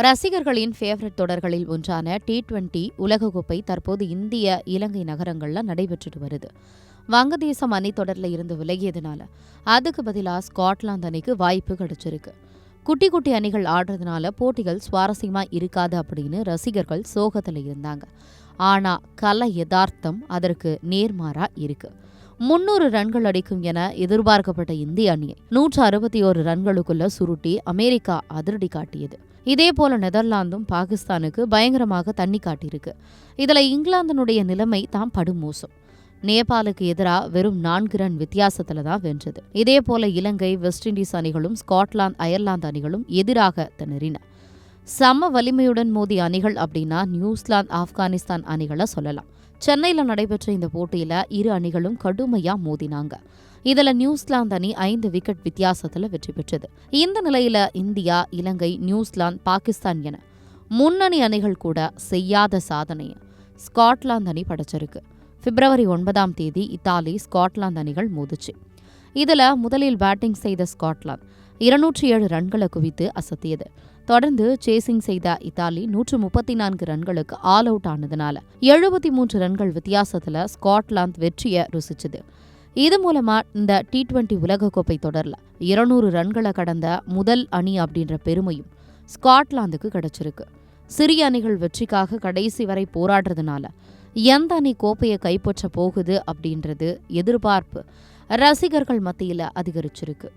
ரசிகர்களின் ஃபேவரட் தொடர்களில் ஒன்றான T20 உலகக்கோப்பை தற்போது இந்திய, இலங்கை நகரங்கள்ல நடைபெற்றுட்டு வருது. வங்கதேசம் அணி தொடர்ல இருந்து விலகியதுனால அதுக்கு பதிலாக ஸ்காட்லாந்து அணிக்கு வாய்ப்பு கிடைச்சிருக்கு. குட்டி குட்டி அணிகள் ஆடுறதுனால போட்டிகள் சுவாரஸ்யமா இருக்காது அப்படின்னு ரசிகர்கள் சோகத்தில் இருந்தாங்க. ஆனா கல யதார்த்தம் அதற்கு நேர்மாறா இருக்கு. 300 ரன்கள் அடிக்கும் என எதிர்பார்க்கப்பட்ட இந்திய அணியை 161 ரன்களுக்குள்ள சுருட்டி அமெரிக்கா அதிரடி காட்டியது. இதேபோல நெதர்லாந்தும் பாகிஸ்தானுக்கு பயங்கரமாக தண்ணி காட்டியிருக்கு. இதுல இங்கிலாந்தினுடைய நிலைமை தான் படுமோசம். நேபாளுக்கு எதிராக வெறும் 4 ரன் வித்தியாசத்துல தான் வென்றது. இதேபோல இலங்கை, வெஸ்ட் இண்டீஸ் அணிகளும் ஸ்காட்லாந்து, அயர்லாந்து அணிகளும் எதிராக திணறின. சம வலிமையுடன் மோதிய அணிகள் அப்படின்னா நியூசிலாந்து, ஆப்கானிஸ்தான் அணிகளை சொல்லலாம். சென்னையில் நடைபெற்ற இந்த போட்டியில இரு அணிகளும் கடுமையா மோதினாங்க. இதுல நியூசிலாந்து அணி 5 விக்கெட் வித்தியாசத்துல வெற்றி பெற்றது. இந்த நிலையில இந்தியா, இலங்கை, நியூசிலாந்து, பாகிஸ்தான் என முன்னணி அணிகள் கூட செய்யாத சாதனையை ஸ்காட்லாந்து அணி படைச்சிருக்கு. பிப்ரவரி 9 இத்தாலி, ஸ்காட்லாந்து அணிகள் மோதுச்சு. இதுல முதலில் பேட்டிங் செய்த ஸ்காட்லாந்து 207 ரன்களை குவித்து அசத்தியது. தொடர்ந்து சேசிங் செய்த இத்தாலி 134 ரன்களுக்கு ஆல் அவுட் ஆனதுனால 73 ரன்கள் வித்தியாசத்துல ஸ்காட்லாந்து வெற்றியை ருசிச்சது. இது மூலமா இந்த T20 உலகக்கோப்பை தொடர்ல 200 ரன்களை கடந்த முதல் அணி அப்படின்ற பெருமையும் ஸ்காட்லாந்துக்கு கிடைச்சிருக்கு. சிறிய அணிகள் வெற்றிக்காக கடைசி வரை போராடுறதுனால எந்த அணி கோப்பையை கைப்பற்ற போகுது அப்படின்றது எதிர்பார்ப்பு ரசிகர்கள் மத்தியில அதிகரிச்சிருக்கு.